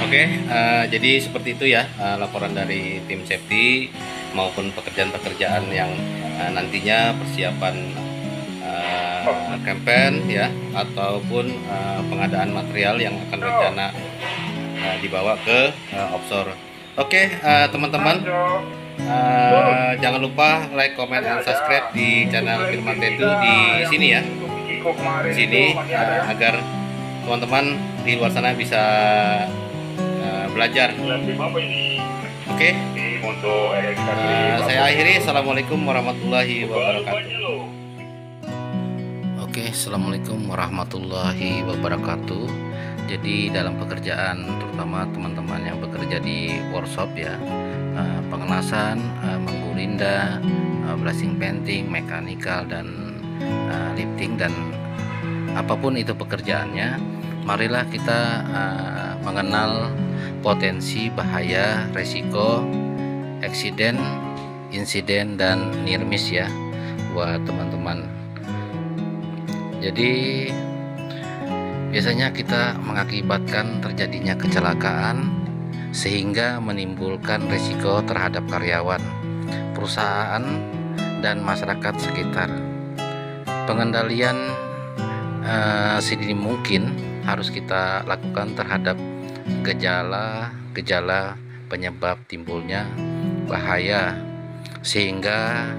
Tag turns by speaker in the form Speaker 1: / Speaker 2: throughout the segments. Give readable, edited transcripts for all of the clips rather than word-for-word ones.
Speaker 1: Oke, jadi seperti itu ya laporan dari tim safety maupun pekerjaan-pekerjaan yang nantinya persiapan campaign ya ataupun pengadaan material yang akan rencana dibawa ke offshore. Oke, teman-teman, jangan lupa like, comment, dan subscribe di channel Firman Tedu di sini ya. Di sini agar teman-teman di luar sana bisa belajar. Oke, saya akhiri. Assalamualaikum warahmatullahi wabarakatuh. Oke, assalamualaikum warahmatullahi wabarakatuh. Jadi dalam pekerjaan, terutama teman-teman yang bekerja di workshop ya, pengelasan, menggurinda, blasting painting, mekanikal, dan lifting, dan apapun itu pekerjaannya, marilah kita mengenal potensi, bahaya, resiko, eksiden, insiden, dan near miss ya buat teman-teman. Jadi biasanya kita mengakibatkan terjadinya kecelakaan sehingga menimbulkan risiko terhadap karyawan, perusahaan, dan masyarakat sekitar. Pengendalian sedini mungkin harus kita lakukan terhadap gejala-gejala penyebab timbulnya bahaya, sehingga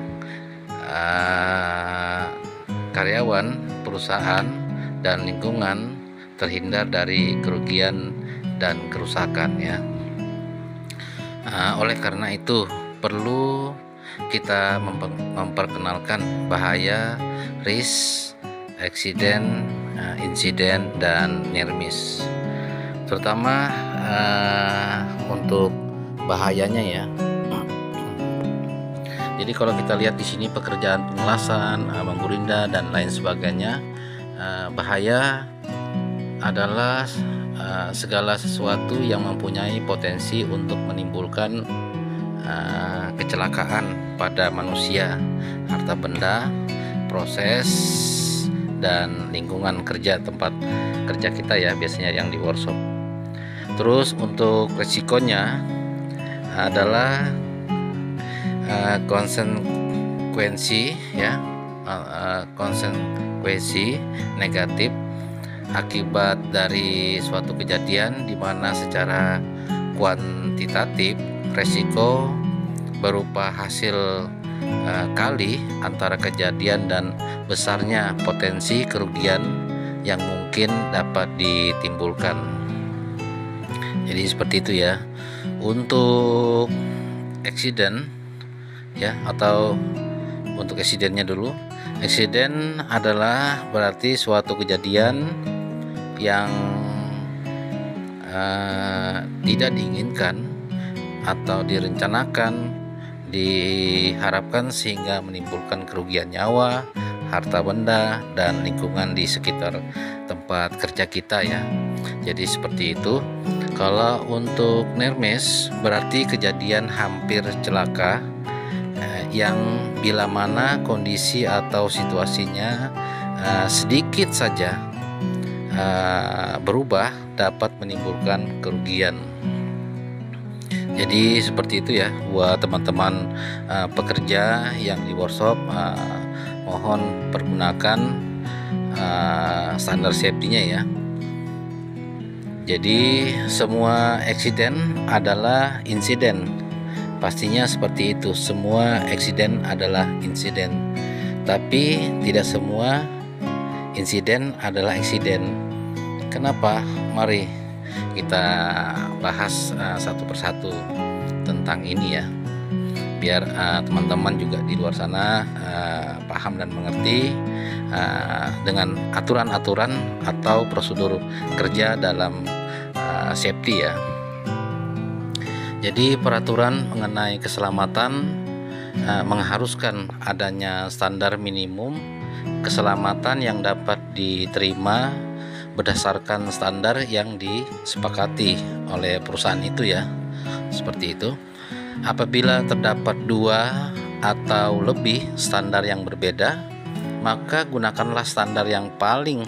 Speaker 1: karyawan, perusahaan, dan lingkungan terhindar dari kerugian dan kerusakan ya. Oleh karena itu perlu kita memperkenalkan bahaya, risk, eksiden, insiden, dan near miss. Terutama untuk bahayanya ya. Jadi kalau kita lihat di sini pekerjaan pengelasan, menggurinda, dan lain sebagainya, bahaya adalah segala sesuatu yang mempunyai potensi untuk menimbulkan kecelakaan pada manusia, harta benda, proses, dan lingkungan kerja, tempat kerja kita ya, biasanya yang di workshop. Terus untuk resikonya adalah konsekuensi ya, konsekuensi negatif akibat dari suatu kejadian di mana secara kuantitatif resiko berupa hasil kali antara kejadian dan besarnya potensi kerugian yang mungkin dapat ditimbulkan. Jadi seperti itu ya. Untuk eksiden ya, atau untuk eksidennya dulu. Eksiden adalah berarti suatu kejadian yang tidak diinginkan atau direncanakan, diharapkan sehingga menimbulkan kerugian nyawa, harta benda, dan lingkungan di sekitar tempat kerja kita ya. Jadi seperti itu. Kalau untuk near miss berarti kejadian hampir celaka yang bila mana kondisi atau situasinya sedikit saja berubah dapat menimbulkan kerugian. Jadi seperti itu ya buat teman-teman pekerja yang di workshop, mohon pergunakan standar safety-nya ya. Jadi semua eksiden adalah insiden. Pastinya seperti itu, semua eksiden adalah insiden. Tapi tidak semua insiden adalah eksiden. Kenapa? Mari kita bahas satu persatu tentang ini ya, biar teman-teman juga di luar sana paham dan mengerti dengan aturan-aturan atau prosedur kerja dalam safety ya. Jadi peraturan mengenai keselamatan mengharuskan adanya standar minimum keselamatan yang dapat diterima berdasarkan standar yang disepakati oleh perusahaan itu ya. Seperti itu. Apabila terdapat dua atau lebih standar yang berbeda, maka gunakanlah standar yang paling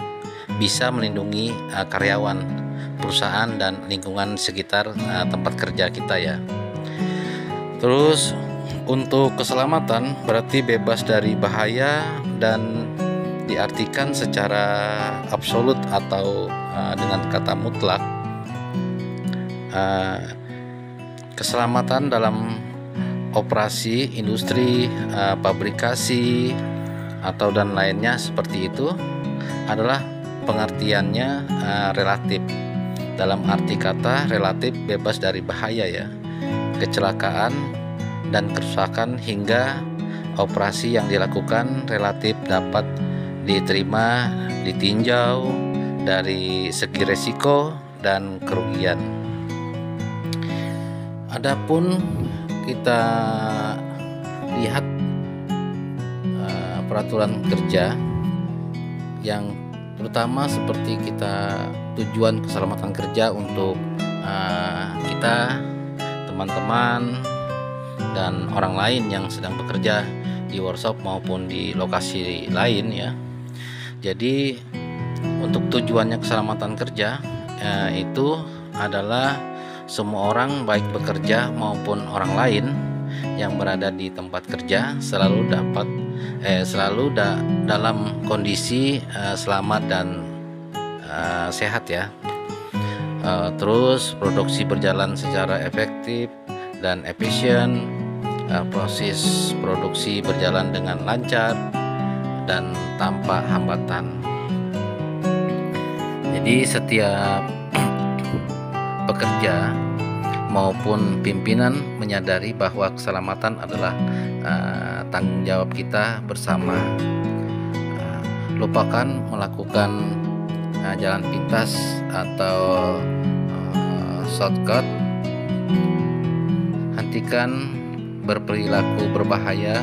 Speaker 1: bisa melindungi karyawan perusahaan dan lingkungan sekitar tempat kerja kita ya. Terus untuk keselamatan berarti bebas dari bahaya dan diartikan secara absolut atau dengan kata mutlak. Keselamatan dalam operasi, industri, pabrikasi atau dan lainnya seperti itu adalah pengertiannya relatif. Dalam arti kata relatif bebas dari bahaya ya, kecelakaan dan kerusakan hingga operasi yang dilakukan relatif dapat diterima, ditinjau dari segi resiko dan kerugian. Adapun kita lihat peraturan kerja yang terutama seperti kita tujuan keselamatan kerja untuk kita, teman-teman dan orang lain yang sedang bekerja di workshop maupun di lokasi lain ya. Jadi untuk tujuannya keselamatan kerja itu adalah semua orang baik bekerja maupun orang lain yang berada di tempat kerja selalu dalam kondisi selamat dan sehat ya. Terus produksi berjalan secara efektif dan efisien, proses produksi berjalan dengan lancar dan tanpa hambatan. Jadi setiap pekerja maupun pimpinan menyadari bahwa keselamatan adalah tanggung jawab kita bersama. Lupakan melakukan jalan pintas atau shortcut. Hentikan berperilaku berbahaya.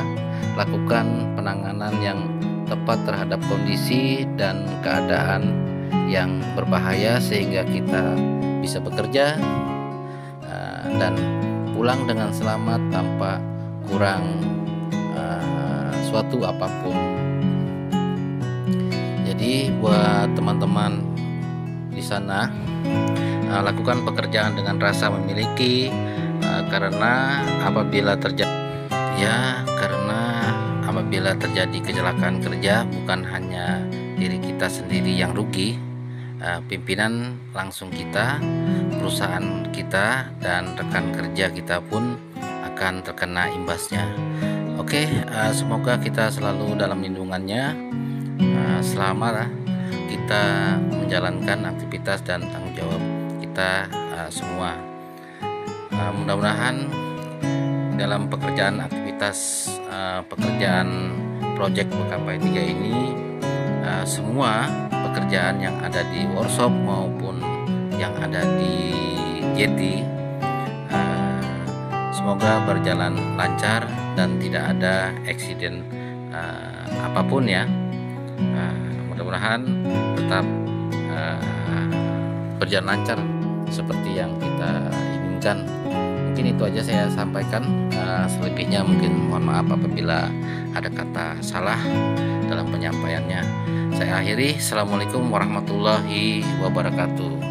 Speaker 1: Lakukan penanganan yang tepat terhadap kondisi dan keadaan yang berbahaya sehingga kita bisa bekerja dan pulang dengan selamat tanpa kurang suatu apapun. Jadi buat teman-teman di sana, lakukan pekerjaan dengan rasa memiliki, karena apabila terjadi kecelakaan kerja bukan hanya diri kita sendiri yang rugi, pimpinan langsung kita, perusahaan kita, dan rekan kerja kita pun akan terkena imbasnya. Oke, semoga kita selalu dalam lindungannya selama kita menjalankan aktivitas dan tanggung jawab kita semua. Mudah-mudahan dalam pekerjaan aktivitas pekerjaan proyek BKP 3 ini semua pekerjaan yang ada di workshop maupun yang ada di JT semoga berjalan lancar dan tidak ada eksiden apapun ya. Mudah-mudahan tetap berjalan lancar seperti yang kita inginkan. Mungkin itu aja saya sampaikan, selebihnya mungkin mohon maaf apabila ada kata salah dalam penyampaiannya. Saya akhiri. Assalamualaikum warahmatullahi wabarakatuh.